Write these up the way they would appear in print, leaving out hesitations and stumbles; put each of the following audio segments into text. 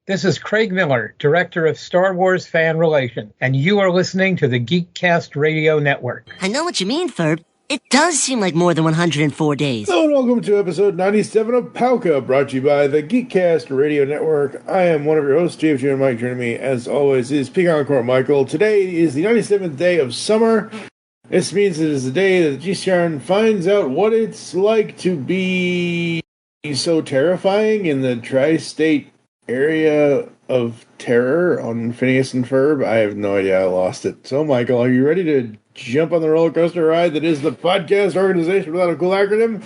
This is Craig Miller, Director of Star Wars Fan Relations, and you are listening to the Geekcast Radio Network. I know what you mean, Ferb. It does seem like more than 104 days. Hello and welcome to episode 97 of Palca, brought to you by the Geekcast Radio Network. I am one of your hosts, TFG1Mike. Joining me, as always, is PecanCTMichael. Today is the 97th day of summer. This means it is the day that GCRN finds out what it's like to be so terrifying in the tri-state area of terror on Phineas and Ferb. I have no idea. I lost it. So, Michael, are you ready to jump on the roller coaster ride that is the podcast organization without a cool acronym?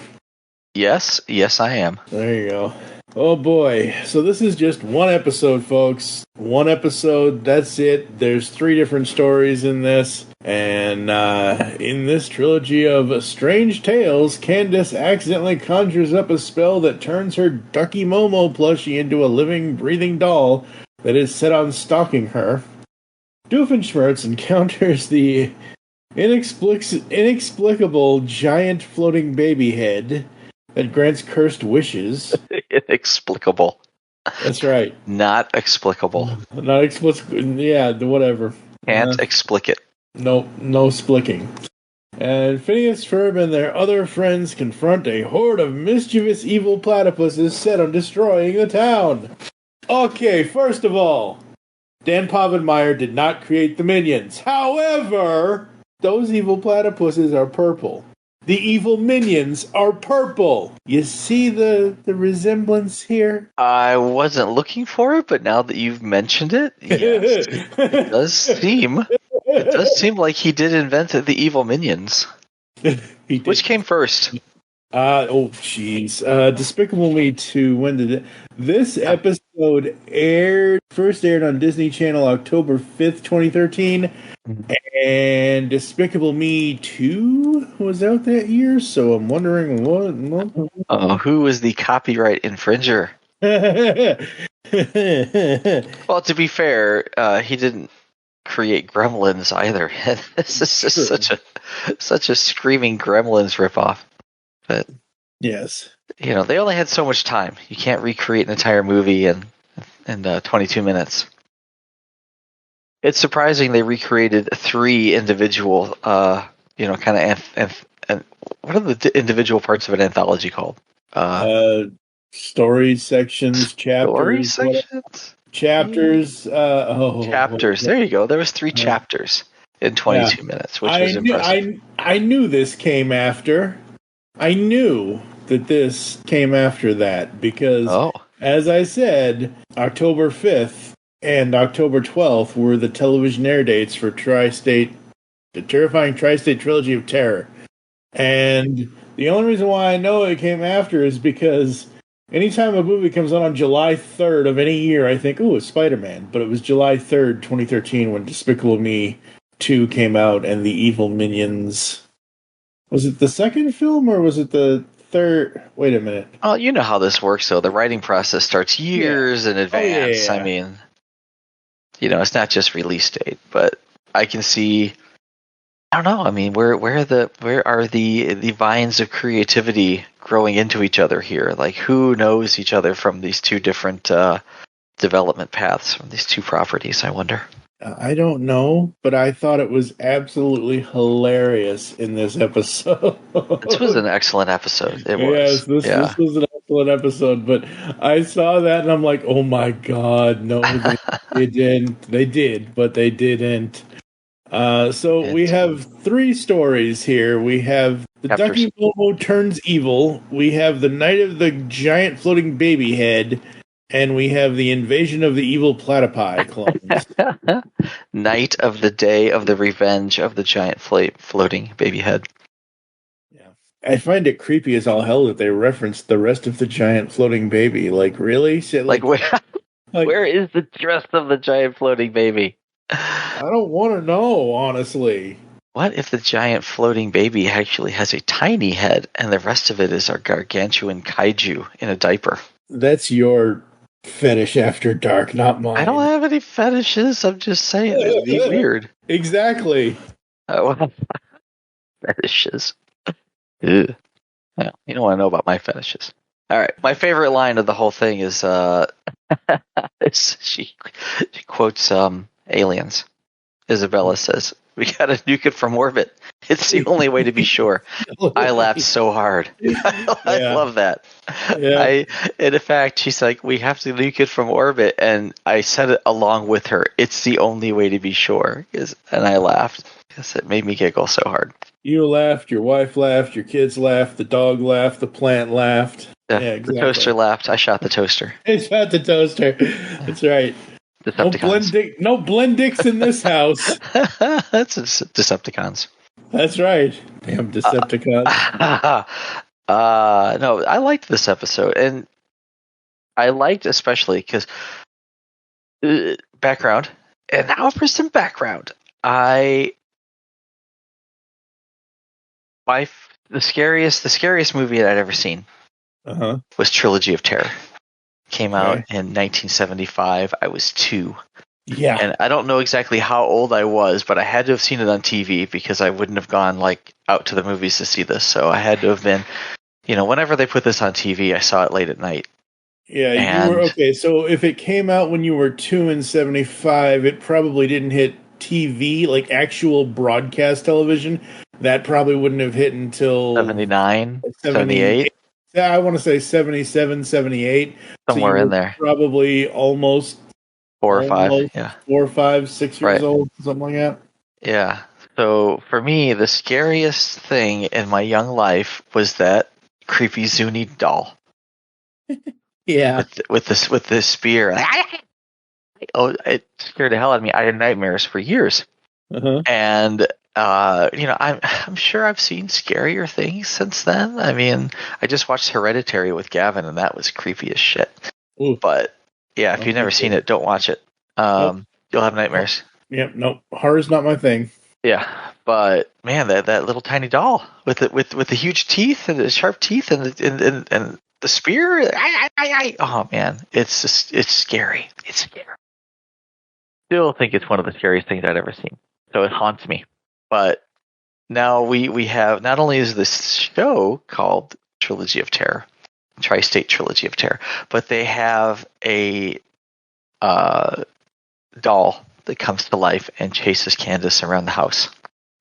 Yes, I am. There you go. Oh boy. So this is just one episode, folks. One episode, that's it. There's 3 different stories in this. And in this trilogy of strange tales, Candace accidentally conjures up a spell that turns her Ducky Momo plushie into a living, breathing doll that is set on stalking her. Doofenshmirtz encounters the inexplicable giant floating baby head that grants cursed wishes. Inexplicable. That's right. Not explicable. Not explicable. Yeah, whatever. Can't explic it. No splicking. And Phineas, Ferb, and their other friends confront a horde of mischievous evil platypuses set on destroying the town. Okay, first of all, Dan Povenmire did not create the minions. However, those evil platypuses are purple. The evil minions are purple. You see the resemblance here? I wasn't looking for it, but now that you've mentioned it, yes, it does seem like he did invent the evil minions. Which came first? Despicable Me 2. When did it? This episode first aired on Disney Channel October 5th, 2013. And Despicable Me 2 was out that year, so I'm wondering who was the copyright infringer? Well, to be fair, he didn't create Gremlins either. This is just such a screaming Gremlins ripoff. But yes, they only had so much time. You can't recreate an entire movie in 22 minutes. It's surprising they recreated 3 individual, kind of, and what are the individual parts of an anthology called? Story sections, chapters. Chapters. Chapters. There you go. There was 3 chapters in 22 minutes, which was impressive. I knew this came after. I knew that this came after that because, as I said, October 5th and October 12th were the television air dates for the terrifying Tri-State Trilogy of Terror. And the only reason why I know it came after is because anytime a movie comes on July 3rd of any year, I think, it's Spider-Man. But it was July 3rd, 2013 when Despicable Me 2 came out and the evil minions. Was it the second film or was it the third? Wait a minute. Oh, you know how this works, though. The writing process starts years in advance. Yeah. I mean, it's not just release date, but I can see. I don't know. I mean, where are the vines of creativity growing into each other here? Like, who knows each other from these 2 different development paths from these 2 properties? I wonder. I don't know, but I thought it was absolutely hilarious in this episode. This was an excellent episode. It was. Yes, this was an excellent episode, but I saw that and I'm like, oh my god, no, they didn't. They did, but they didn't. So we have 3 stories here. We have the Ducky Momo turns evil. We have the Night of the Giant Floating Baby Head. And we have the invasion of the evil platypi clones. Night of the Day of the Revenge of the Giant Floating Baby Head. Yeah, I find it creepy as all hell that they referenced the rest of the giant floating baby. Like, really? Shit, where is the rest of the giant floating baby? I don't want to know, honestly. What if the giant floating baby actually has a tiny head and the rest of it is our gargantuan kaiju in a diaper? That's your fetish after dark, not mine. I don't have any fetishes. I'm just saying it'd be weird. Exactly. Fetishes. Ew. Yeah, you don't want to know about my fetishes. All right. My favorite line of the whole thing is she quotes Aliens. Isabella says, "We gotta nuke it from orbit. It's the only way to be sure." I laughed so hard. I love that. Yeah. In fact, she's like, "We have to nuke it from orbit," and I said it along with her. It's the only way to be sure, and I laughed because it made me giggle so hard. You laughed, your wife laughed, your kids laughed, the dog laughed, the plant laughed. Yeah, exactly. The toaster laughed. I shot the toaster. I shot the toaster. That's right. No Blendix in this house. That's Decepticons. That's right. Damn Decepticons. No, I liked this episode, and I liked especially because background. And now for some background. The scariest movie that I'd ever seen was Trilogy of Terror. Came out in 1975. I was 2. Yeah. And I don't know exactly how old I was, but I had to have seen it on TV because I wouldn't have gone out to the movies to see this. So I had to have been, whenever they put this on TV, I saw it late at night. Yeah, you were okay. So if it came out when you were 2 in 75, it probably didn't hit TV, like actual broadcast television. That probably wouldn't have hit until 79, 78. Yeah, I want to say 77, 78. Somewhere in there. Probably almost 4 or 5. Yeah. 4 or 5, 6 years old, something like that. Yeah. So for me, the scariest thing in my young life was that creepy Zuni doll. Yeah. With this spear. It scared the hell out of me. I had nightmares for years. And I'm sure I've seen scarier things since then. I mean, I just watched Hereditary with Gavin, and that was creepy as shit. Ooh. But yeah, if you've never seen it, don't watch it. You'll have nightmares. Yep. Nope. Horror's not my thing. Yeah, but man, that little tiny doll with the huge teeth and the sharp teeth and the spear. Oh man, it's scary. It's scary. Still think it's one of the scariest things I've ever seen. So it haunts me. But now we have, not only is this show called Trilogy of Terror, Tri-State Trilogy of Terror, but they have a doll that comes to life and chases Candace around the house.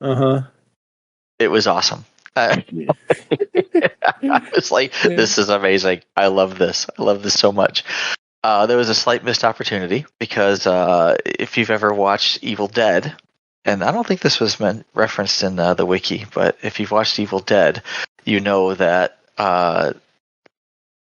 It was awesome. I was like, this is amazing. I love this. I love this so much. There was a slight missed opportunity because if you've ever watched Evil Dead, and I don't think this was referenced in the wiki, but if you've watched Evil Dead, you know that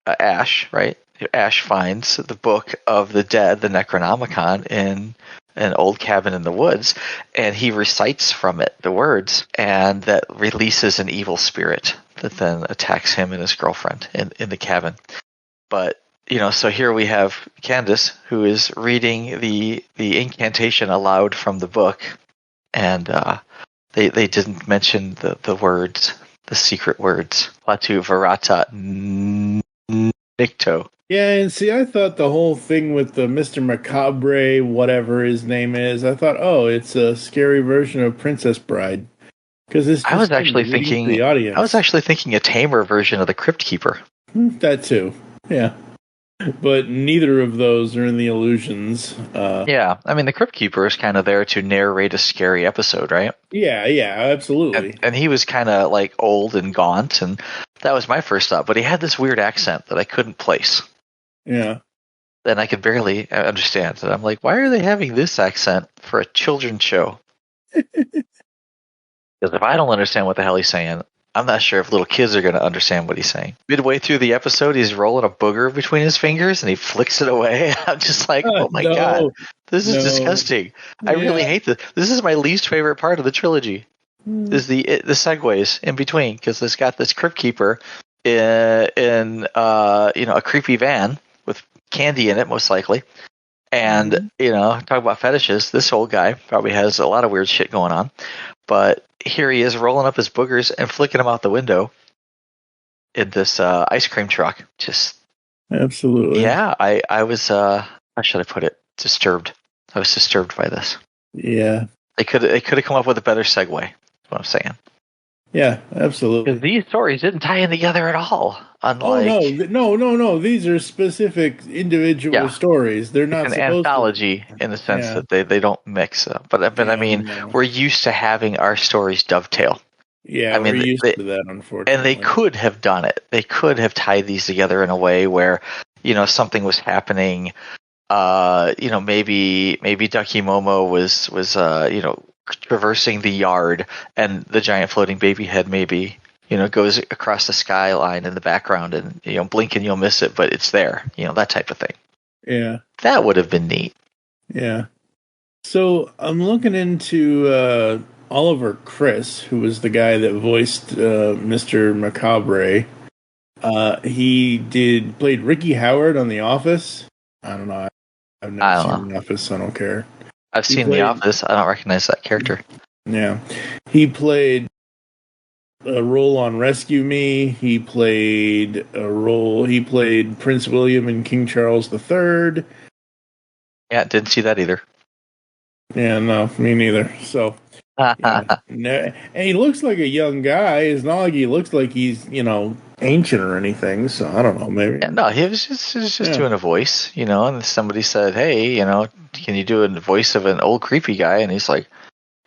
Ash, right? Ash finds the Book of the Dead, the Necronomicon, in an old cabin in the woods, and he recites from it the words, and that releases an evil spirit that then attacks him and his girlfriend in the cabin. But so here we have Candace, who is reading the incantation aloud from the book, and they didn't mention the words, the secret words, Latu Verata Nicto. Yeah, and see, I thought the whole thing with the Mr. Macabre, whatever his name is, I thought, it's a scary version of Princess Bride. Because I was actually thinking the audience. I was actually thinking a tamer version of the Crypt Keeper. That too, yeah. But neither of those are in the Illusions. Yeah, I mean, the Crypt Keeper is kind of there to narrate a scary episode, right? Yeah, absolutely. And he was kind of like old and gaunt, and that was my first thought. But he had this weird accent that I couldn't place. Yeah. And I could barely understand. And I'm like, why are they having this accent for a children's show? Because if I don't understand what the hell he's saying, I'm not sure if little kids are going to understand what he's saying. Midway through the episode, he's rolling a booger between his fingers and he flicks it away. I'm just like, oh my God, this is disgusting. I really hate this. This is my least favorite part of the trilogy. Is the segues in between, because it's got this Crypt Keeper in a creepy van with candy in it, most likely. And, talk about fetishes. This old guy probably has a lot of weird shit going on. But here he is rolling up his boogers and flicking them out the window in this ice cream truck. Just absolutely. Yeah, I was, how should I put it? Disturbed. I was disturbed by this. Yeah. They could have come up with a better segue, is what I'm saying. Yeah, absolutely. Because these stories didn't tie in together at all. Unlike, no. These are specific individual stories. They're not an supposed anthology to. in the sense that they don't mix up. But I mean, we're used to having our stories dovetail. Yeah, we're used to that, unfortunately. And they could have done it. They could have tied these together in a way where, something was happening. Maybe Ducky Momo was traversing the yard, and the giant floating baby head maybe goes across the skyline in the background, and blink and you'll miss it, but it's there. That type of thing. Yeah, that would have been neat. Yeah. So I'm looking into Oliver Chris, who was the guy that voiced Mr. Macabre. He played Ricky Howard on The Office. I don't know. I've never seen The Office, so I don't care. I've seen The Office. I don't recognize that character. Yeah. He played a role on Rescue Me. He played Prince William in King Charles III. Yeah, didn't see that either. Yeah, no, me neither. So, and he looks like a young guy. It's not like he looks like he's, ancient or anything. So I don't know, maybe. Yeah, no, he was just doing a voice, and somebody said, "Hey, can you do a voice of an old creepy guy?" And he's like,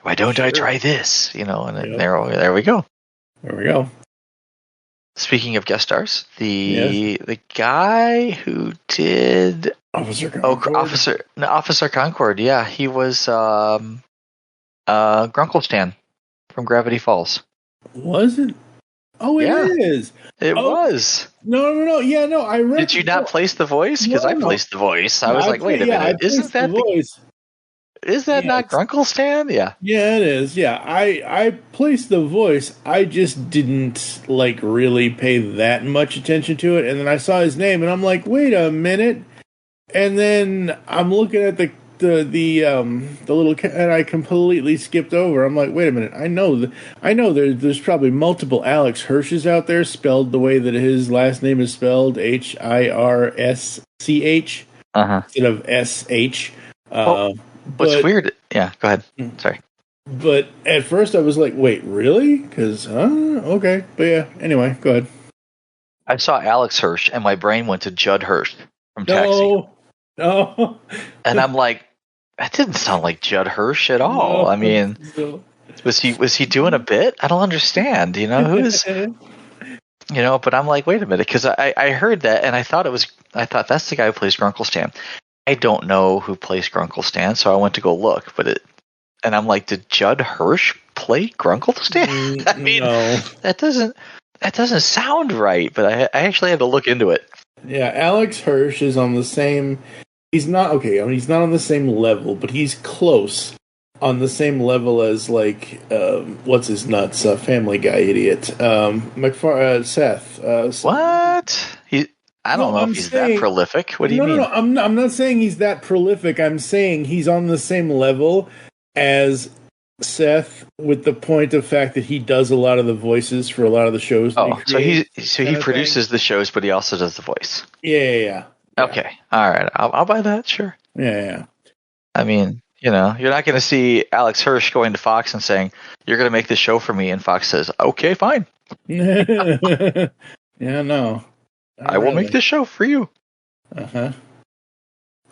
"Why don't I try this?" And there we go. There we go. Speaking of guest stars, the guy who did Officer Concord. Officer Concord, yeah, he was Grunkle from Gravity Falls. Was it? Oh, it is. It was. No. Yeah, no. I read. Did you not place the voice? Because I placed the voice. I was like, wait a minute, isn't that the voice? Is that not Grunkle? Yeah. Yeah, it is. Yeah, I placed the voice. I just didn't really pay that much attention to it, and then I saw his name, and I'm like, wait a minute. And then I'm looking at the little, and I completely skipped over. I'm like, wait a minute. I know there's probably multiple Alex Hirsches out there spelled the way that his last name is spelled, Hirsch, instead of SH. What's weird? Yeah, go ahead. Sorry. But at first I was like, wait, really? Because, okay. But yeah, anyway, go ahead. I saw Alex Hirsch, and my brain went to Judd Hirsch from Taxi. No. And I'm like, that didn't sound like Judd Hirsch at all. No, I mean, was he doing a bit? I don't understand. Who's, but I'm like, wait a minute, because I heard that, and I thought that's the guy who plays Grunkle. I don't know who plays Grunkle, so I went to go look, and I'm like, did Judd Hirsch play Grunkle? I mean, no. That doesn't sound right, but I actually had to look into it. Yeah, Alex Hirsch is on the same. He's not okay. I mean, he's not on the same level, but he's close on the same level as what's his nuts? Family Guy idiot. Seth. What? I don't know if he's that prolific. What do you mean? No. I'm not saying he's that prolific. I'm saying he's on the same level as Seth, with the point of fact that he does a lot of the voices for a lot of the shows. So he produces the shows, but he also does the voice. Yeah. Okay, all right, I'll buy that. Sure. Yeah. I mean, you're not going to see Alex Hirsch going to Fox and saying, "You're going to make this show for me," and Fox says, "Okay, fine." Yeah, no. I will make this show for you.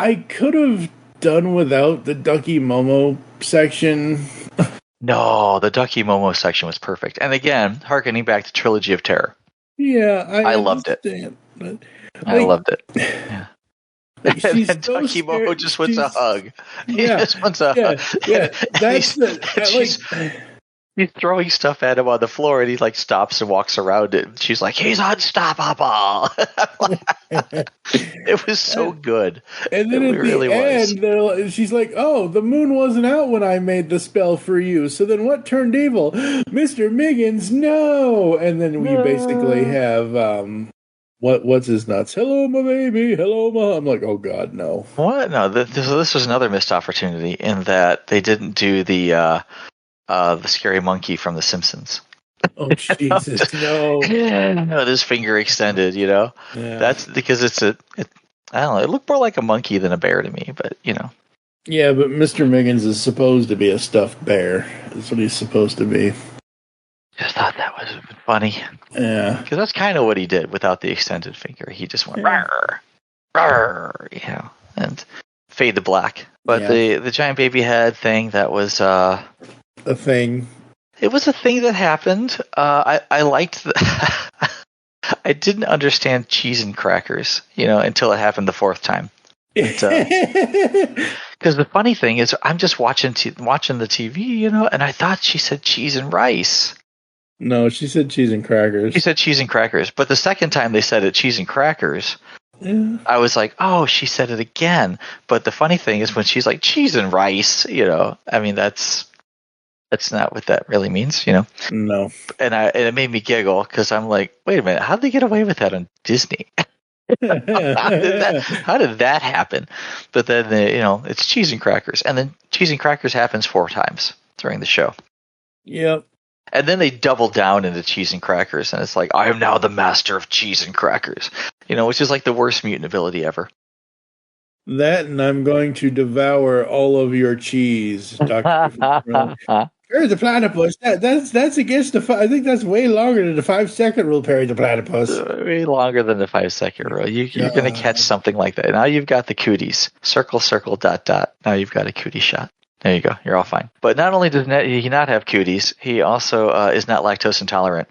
I could have done without the Ducky Momo section. No, the Ducky Momo section was perfect. And again, harkening back to Trilogy of Terror. Yeah, I loved it. But, I loved it. Yeah. And Ducky Momo just wants a hug. He just wants a hug. Yeah, that's He's throwing stuff at him on the floor, and he stops and walks around it. And she's like, "He's unstoppable." It was so good. And then at the end, she's like, "Oh, the moon wasn't out when I made the spell for you. So then, what turned evil, Mr. Miggins? No." And then we basically have what's his nuts? Hello, my baby. Hello, ma. I'm like, oh God, no. What? No. This was another missed opportunity in that they didn't do the scary monkey from The Simpsons. Oh Jesus, no! With his finger extended, Yeah. That's because I don't know. It looked more like a monkey than a bear to me, but Yeah, but Mr. Miggins is supposed to be a stuffed bear. That's what he's supposed to be. Just thought that was funny. Yeah. Because that's kind of what he did without the extended finger. He just went, rawr, rawr, and fade to black. But the giant baby head thing, that was... a thing. It was a thing that happened. I liked I didn't understand cheese and crackers, until it happened the fourth time. Because the funny thing is, I'm just watching the TV, and I thought she said cheese and rice. No, she said cheese and crackers. She said cheese and crackers, but the second time they said it, cheese and crackers, I was like, oh, she said it again. But the funny thing is, when she's like cheese and rice, I mean, that's not what that really means, No. And it made me giggle because I'm like, wait a minute, how did they get away with that on Disney? How did that happen? But then, it's cheese and crackers. And then cheese and crackers happens 4 times during the show. Yep. And then they double down into cheese and crackers. And it's like, I am now the master of cheese and crackers. Which is like the worst mutant ability ever. That, and I'm going to devour all of your cheese, Dr. Perry the platypus. That's against the. I think that's way longer than the 5-second rule, Perry the platypus. Way longer than the 5-second rule. You're going to catch something like that. Now you've got the cooties. Circle, circle, dot, dot. Now you've got a cootie shot. There you go. You're all fine. But not only does he not have cooties, he also is not lactose intolerant,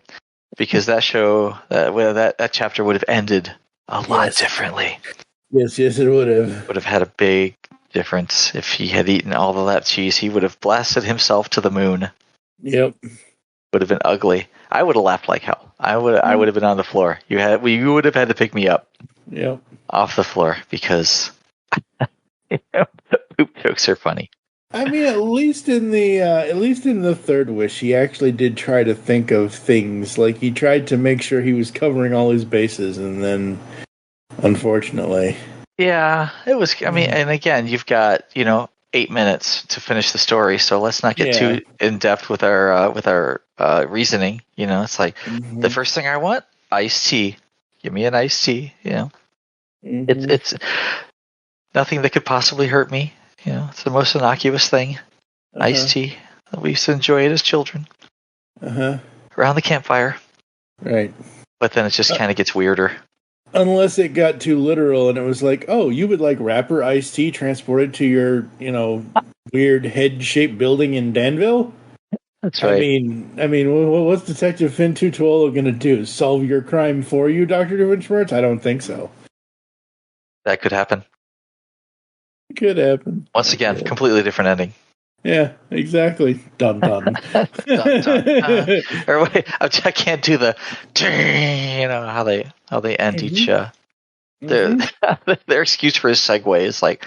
because that show, that chapter would have ended a lot differently. Yes, it would have. Would have had a big difference if he had eaten all of that cheese. He would have blasted himself to the moon. Yep. Would have been ugly. I would have laughed like hell. I would have been on the floor. You would have had to pick me up. Yep. Off the floor, because poop jokes are funny. I mean, at least in the third wish, he actually did try to think of things. Like, he tried to make sure he was covering all his bases, and then, unfortunately. Yeah, it was. I mean, and again, you've got 8 minutes to finish the story, so let's not get too in depth with our reasoning. It's like the first thing I want, iced tea. Give me an iced tea. It's nothing that could possibly hurt me. It's the most innocuous thing. Iced tea. We used to enjoy it as children. Around the campfire. Right. But then it just kind of gets weirder. Unless it got too literal and it was like, oh, you would like wrapper iced tea transported to your, weird head-shaped building in Danville? That's right. I mean, what's Detective Finn Tutuolo going to do? Solve your crime for you, Dr. Doofenshmirtz? I don't think so. That could happen. It could happen. Once again, completely different ending. Yeah, exactly. Dun dun. Dun, dun. Or wait, I can't do the, how they end each. Their excuse for his segue is like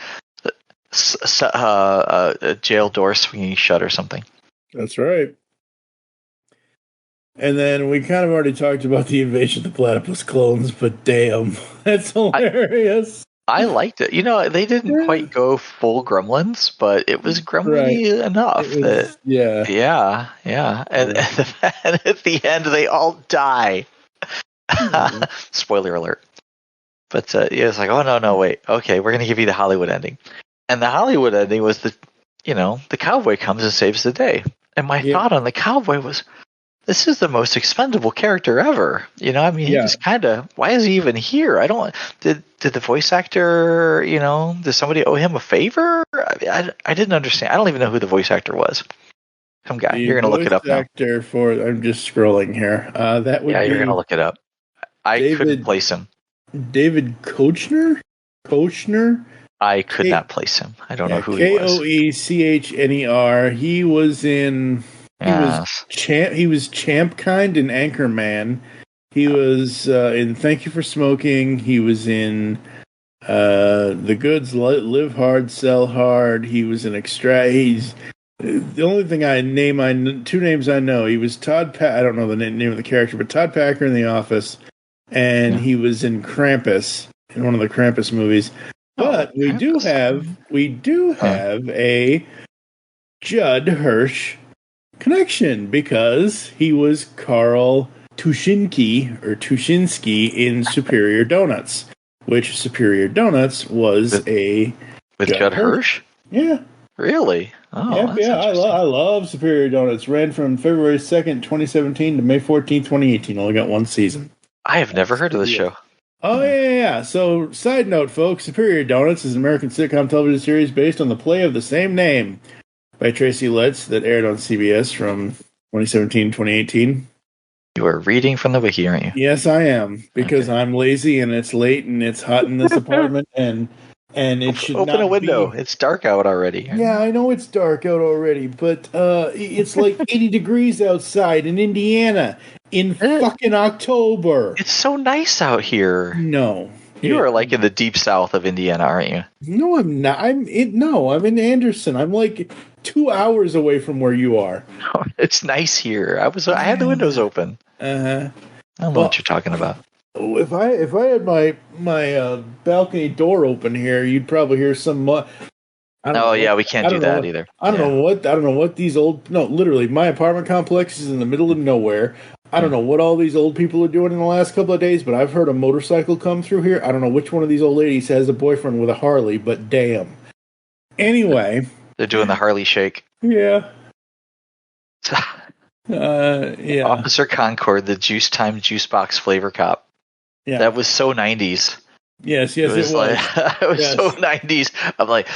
a jail door swinging shut or something. That's right. And then we kind of already talked about the invasion of the platypus clones, but damn, that's hilarious. I liked it. They didn't quite go full Gremlins, but it was Gremlin enough. Yeah. And at the end, they all die. Spoiler alert. But it's like, oh, no, wait. Okay, we're going to give you the Hollywood ending. And the Hollywood ending was the cowboy comes and saves the day. And my thought on the cowboy was, this is the most expendable character ever. He just kind of, why is he even here? Did the voice actor, did somebody owe him a favor? I didn't understand. I don't even know who the voice actor was. Some guy. You're going to look it up now. I'm just scrolling here. That would be, you're going to look it up. I couldn't place him. David Koechner? I could not place him. I don't know who he was. Koechner. He was in... He was Champ Kind in Anchorman. He was in Thank You for Smoking. He was in The Goods, Live Hard, Sell Hard. He was an extra. He's the only thing two names I know. He was Todd. I don't know the name of the character, but Todd Packer in The Office, and he was in Krampus in one of the Krampus movies. But we do have a Judd Hirsch connection, because he was Carl Tuschinski in Superior Donuts, which Superior Donuts was with Judd Hirsch? Yeah. Really? Oh, yep, that's yeah. interesting. I love Superior Donuts. Ran from February 2nd, 2017 to May 14th, 2018. Only got one season. I have never heard of this show. Oh, yeah. So, side note, folks, Superior Donuts is an American sitcom television series based on the play of the same name by Tracy Letts that aired on CBS from 2017 2018. You are reading from the wiki, aren't you? Yes, I am, because I'm lazy and it's late and it's hot in this apartment and it should open not a window. be... It's dark out already. Yeah, I know it's dark out already, but it's like 80 degrees outside in Indiana in fucking October. It's so nice out here. No. You are like in the deep south of Indiana, aren't you? No, I'm not. I'm in Anderson. I'm like 2 hours away from where you are. It's nice here. I had the windows open. Uh-huh. I don't know what you're talking about. If I had my balcony door open here, you'd probably hear some. We can't do that either. I don't know what these old. No, literally, my apartment complex is in the middle of nowhere. I don't know what all these old people are doing in the last couple of days, but I've heard a motorcycle come through here. I don't know which one of these old ladies has a boyfriend with a Harley, but damn. Anyway, they're doing the Harley shake. Yeah. Yeah. Officer Concord, the Juice Time Juice Box Flavor Cop. Yeah. That was so 90s. Yes, it was. Like, it was so 90s. I'm like,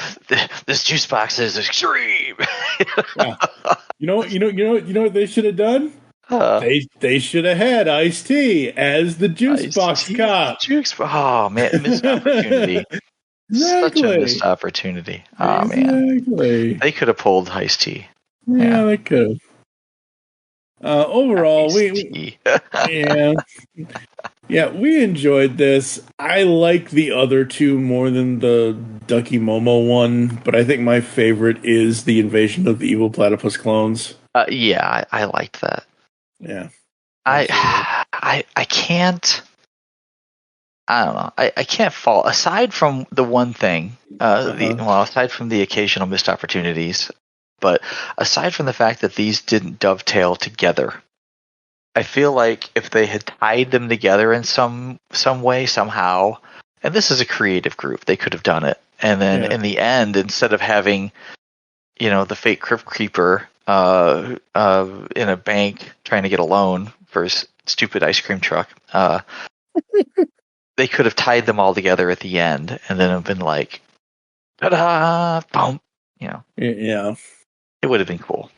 this juice box is extreme. Yeah. You know what they should have done? They should have had Ice-T as the juice box cop. Oh man, missed opportunity. Exactly. Such a missed opportunity. Oh man, they could have pulled Ice-T. Yeah, they could have. Overall, we we enjoyed this. I like the other two more than the Ducky Momo one, but I think my favorite is the Invasion of the Evil Platypus Clones. I liked that. Yeah, I can't. I don't know. I can't fault aside from the one thing. Aside from the occasional missed opportunities. But aside from the fact that these didn't dovetail together, I feel like if they had tied them together in some way, somehow, and this is a creative group, they could have done it. And then in the end, instead of having, the fake Crypt Keeper in a bank trying to get a loan for his stupid ice cream truck, they could have tied them all together at the end and then have been like, ta-da, boom, Yeah. It would have been cool.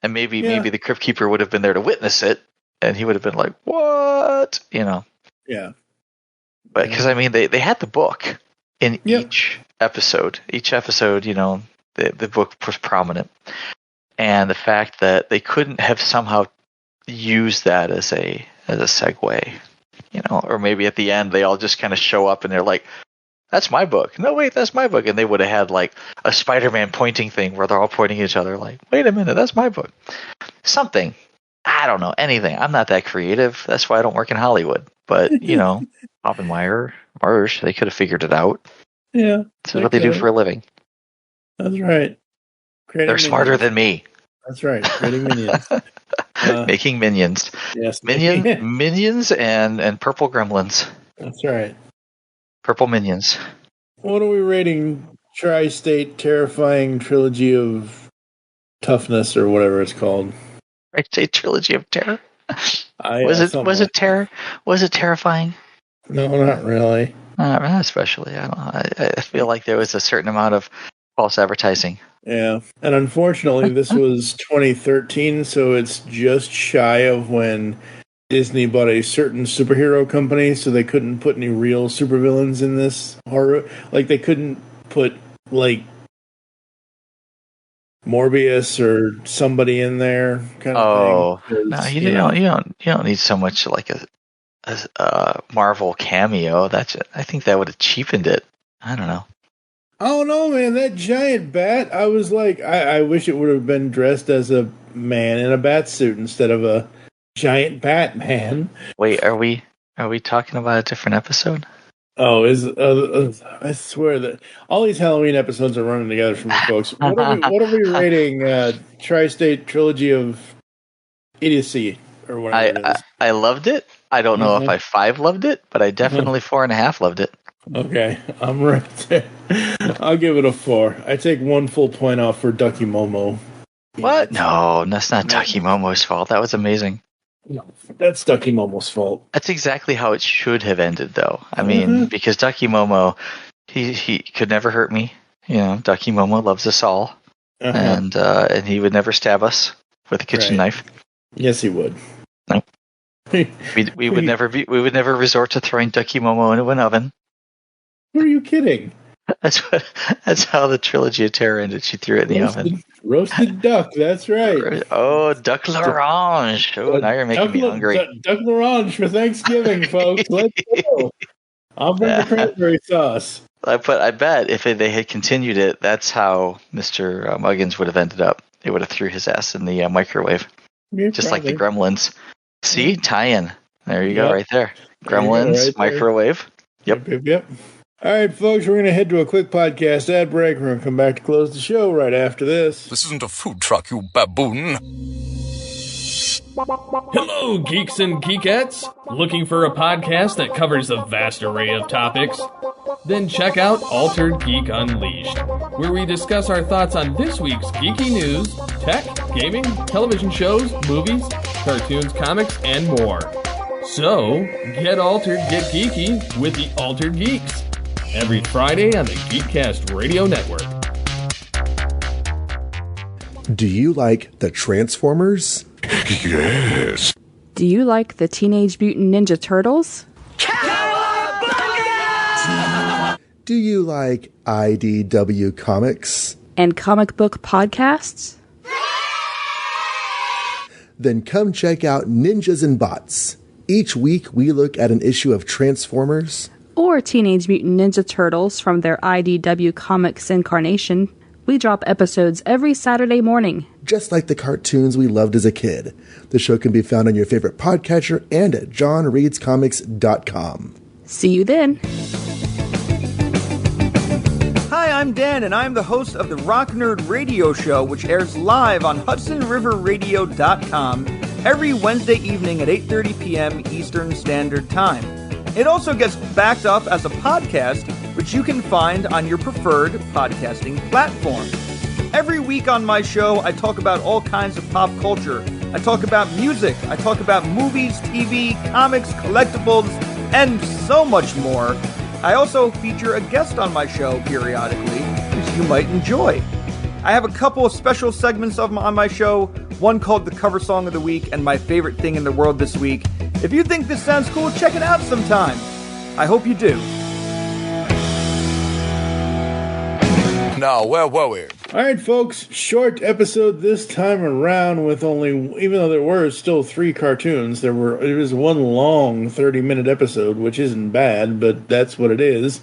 And maybe the Crypt Keeper would have been there to witness it, and he would have been like, what? Yeah. But because, they had the book in each episode. Each episode, the book was prominent. And the fact that they couldn't have somehow used that as a segue, or maybe at the end they all just kind of show up and they're like, that's my book. No, wait, that's my book. And they would have had like a Spider-Man pointing thing where they're all pointing at each other like, wait a minute, that's my book. Something. I don't know. Anything. I'm not that creative. That's why I don't work in Hollywood. But, Oppenheimer, Marsh, they could have figured it out. Yeah. This is what they do for a living. That's right. They're smarter than me. That's right. Creating minions. Making minions. Yes. Minions and purple gremlins. That's right. Purple minions. What are we rating Tri-State Terrifying Trilogy of Toughness or whatever it's called? Tri-State Trilogy of Terror? Was it terror? Was it terrifying? No, not really. Not especially. I don't know. I feel like there was a certain amount of false advertising. Yeah. And unfortunately this was 2013, so it's just shy of when Disney bought a certain superhero company, so they couldn't put any real supervillains in this horror. Like they couldn't put like Morbius or somebody in there, kind of thing. No, you don't need so much like a Marvel cameo. I think that would have cheapened it. I don't know. Oh no, man! That giant bat. I was like, I wish it would have been dressed as a man in a bat suit instead of a giant Batman. Wait, are we talking about a different episode? Oh, I swear that all these Halloween episodes are running together for me, folks. What are we rating Tri-State Trilogy of Idiocy or whatever it is? I loved it. I don't know if I 5 loved it, but I definitely 4.5 loved it. Okay, I'm right there. I'll give it a 4. I take 1 full point off for Ducky Momo. What? No, that's not Ducky Momo's fault. That was amazing. No, that's Ducky Momo's fault. That's exactly how it should have ended, though. I mean, because Ducky Momo, he could never hurt me. Ducky Momo loves us all, and he would never stab us with a kitchen knife. Yes, he would. No, we would never resort to throwing Ducky Momo into an oven. Are you kidding? That's how the Trilogy of Terror ended. She threw it in the oven. Roasted duck, that's right. Oh, duck l'orange. Oh, now you're making me hungry. Duck l'orange for Thanksgiving, folks. Let's go. I'll bring the cranberry sauce. But I bet if they had continued it, that's how Mr. Muggins would have ended up. They would have threw his ass in the microwave. Yeah, just probably. Like the Gremlins. See? Tie-in. There you go, right there. Gremlins, right microwave. There. Yep. All right, folks, we're going to head to a quick podcast ad break. We're going to come back to close the show right after this. This isn't a food truck, you baboon. Hello, geeks and geekettes. Looking for a podcast that covers a vast array of topics? Then check out Altered Geek Unleashed, where we discuss our thoughts on this week's geeky news, tech, gaming, television shows, movies, cartoons, comics, and more. So, get altered, get geeky with the Altered Geeks. Every Friday on the Geekcast Radio Network. Do you like the Transformers? Yes. Do you like the Teenage Mutant Ninja Turtles? Do you like IDW Comics? And comic book podcasts? Then come check out Ninjas and Bots. Each week we look at an issue of Transformers or Teenage Mutant Ninja Turtles from their IDW Comics incarnation. We drop episodes every Saturday morning. Just like the cartoons we loved as a kid. The show can be found on your favorite podcatcher and at johnreadscomics.com. See you then. Hi, I'm Dan, and I'm the host of the Rock Nerd Radio Show, which airs live on HudsonRiverRadio.com every Wednesday evening at 8:30 p.m. Eastern Standard Time. It also gets backed up as a podcast, which you can find on your preferred podcasting platform. Every week on my show, I talk about all kinds of pop culture. I talk about music, I talk about movies, TV, comics, collectibles, and so much more. I also feature a guest on my show periodically, which you might enjoy. I have a couple of special segments on my show, one called the Cover Song of the Week and My Favorite Thing in the World This Week. If you think this sounds cool, check it out sometime. I hope you do. Now, where were we? All right, folks, short episode this time around with only, even though there were still 3 cartoons, it was one long 30-minute episode, which isn't bad, but that's what it is.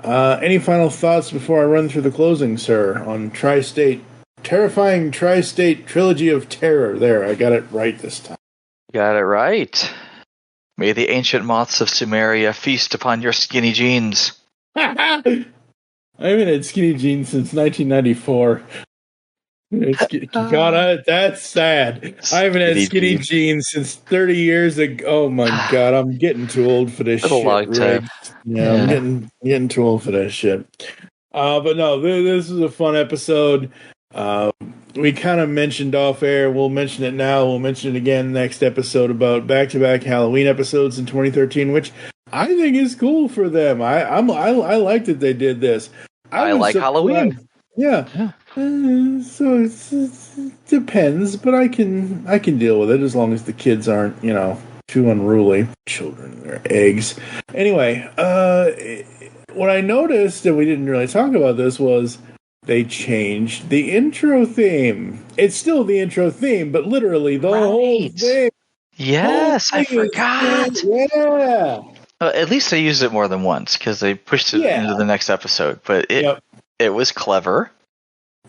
Any final thoughts before I run through the closing, sir, on terrifying Tri-State Trilogy of Terror? There, I got it right this time. Got it right. May the ancient moths of Sumeria feast upon your skinny jeans. I haven't had skinny jeans since 1994. God, that's sad. I haven't had skinny jeans since 30 years ago. Oh my God, I'm getting too old for this shit. Right? Yeah, I'm getting too old for that shit. But no, this is a fun episode. We kind of mentioned off air. We'll mention it now. We'll mention it again next episode about back-to-back Halloween episodes in 2013, which I think is cool for them. I like that they did this. I like Halloween. Yeah. So it depends, but I can deal with it as long as the kids aren't, too unruly. Children and their eggs. Anyway, what I noticed, and we didn't really talk about this, was they changed the intro theme. It's still the intro theme, but literally the whole thing. Yes, I forgot. Yeah. At least they used it more than once because they pushed it into the next episode. But it was clever.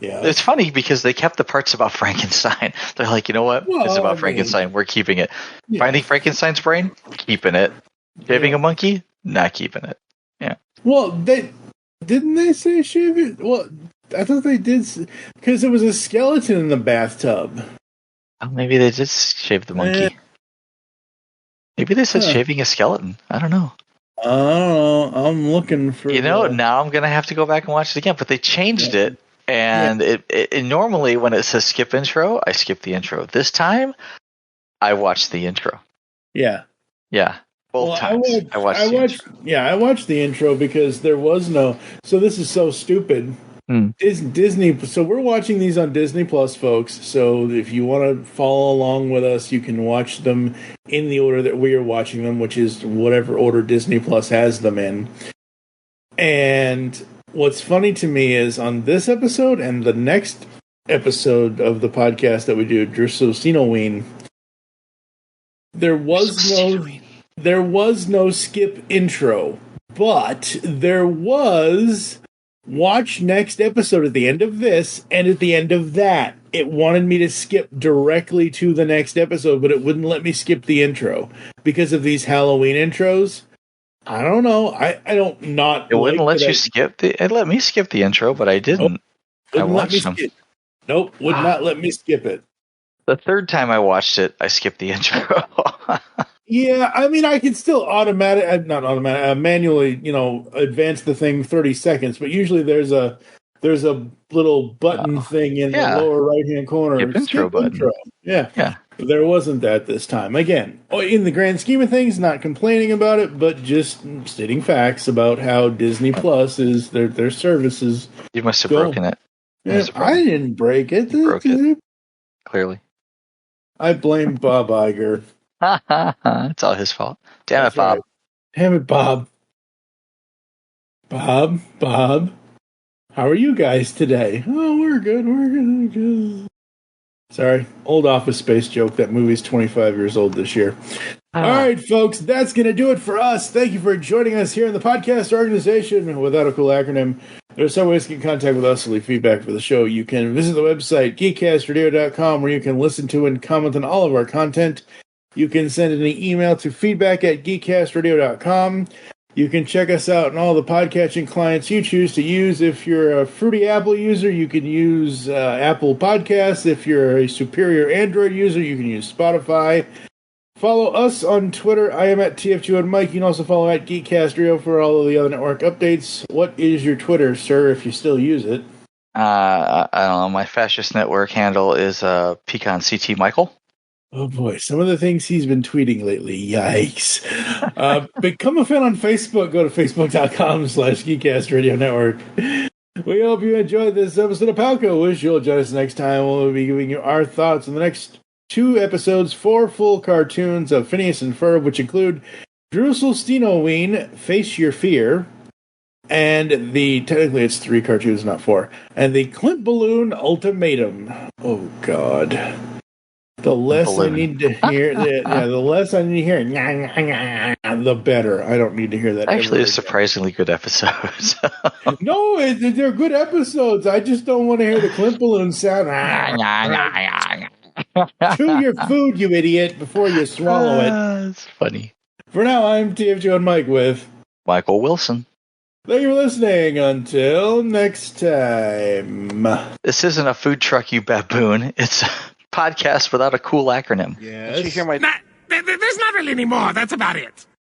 Yeah. It's funny because they kept the parts about Frankenstein. They're like, you know what? It's about Frankenstein. We're keeping it. Yeah. Finding Frankenstein's brain? Keeping it. Shaving a monkey? Not keeping it. Yeah. Well, didn't they say shave it? Well, I thought they did because there was a skeleton in the bathtub. Oh, maybe they did shave the monkey. Maybe they said shaving a skeleton. I don't know. I don't know. I'm looking for. Now I'm gonna have to go back and watch it again. But they changed it, and it normally when it says skip intro, I skip the intro. This time, I watched the intro. Yeah. Yeah. Both times. I watched the intro because there was no. So this is so stupid. Disney. So we're watching these on Disney Plus, folks. So if you want to follow along with us, you can watch them in the order that we are watching them, which is whatever order Disney Plus has them in. And what's funny to me is on this episode and the next episode of the podcast that we do, Halloween, there was no skip intro, but there was watch next episode at the end of this and at the end of that. It wanted me to skip directly to the next episode, but it wouldn't let me skip the intro because of these Halloween intros. I don't know. I don't not. It wouldn't let you skip the. It let me skip the intro, but I didn't. I watched them. Would not let me skip it. The third time I watched it, I skipped the intro. Yeah, I mean, I can still manually, advance the thing 30 seconds, but usually there's a little button thing in the lower right-hand corner. Skip intro. Yeah. There wasn't that this time. Again, in the grand scheme of things, not complaining about it, but just stating facts about how Disney Plus is their services. You must have broken it. Yeah, I didn't break it. You broke it. Clearly. I blame Bob Iger. It's all his fault. Damn it, Bob. Right. Damn it, Bob. Bob. How are you guys today? Oh, we're good. Sorry, old Office Space joke. That movie's 25 years old this year. All right, folks, that's going to do it for us. Thank you for joining us here in the podcast organization without a cool acronym. There's some ways to get in contact with us to leave feedback for the show. You can visit the website, geekcastradio.com, where you can listen to and comment on all of our content. You can send an email to feedback@geekcastradio.com. You can check us out on all the podcatching clients you choose to use. If you're a Fruity Apple user, you can use Apple Podcasts. If you're a superior Android user, you can use Spotify. Follow us on Twitter. I am at TFG1Mike. You can also follow at GeekCastRadio for all of the other network updates. What is your Twitter, sir, if you still use it? I don't know. My fascist network handle is PecanCTMichael. Oh boy, some of the things he's been tweeting lately. Yikes. Become a fan on Facebook. Go to facebook.com/Geekcast Radio Network. We hope you enjoyed this episode of Palco. Wish you'll join us next time. We'll be giving you our thoughts on the next 2 episodes, 4 full cartoons of Phineas and Ferb, which include Halloween, Face Your Fear, and technically it's 3 cartoons, not 4, and the Clint Balloon Ultimatum. Oh, God. The less I need to hear, the less I need to hear, the better. I don't need to hear that. Actually, a surprisingly good episode. No, they're good episodes. I just don't want to hear the Clint Balloon sound. Chew your food, you idiot, before you swallow it. It's funny. For now, I'm TFG1Mike with Michael Wilson. Thank you for listening. Until next time. This isn't a food truck, you baboon. It's a podcast without a cool acronym. Yes. There's not really any more. That's about it.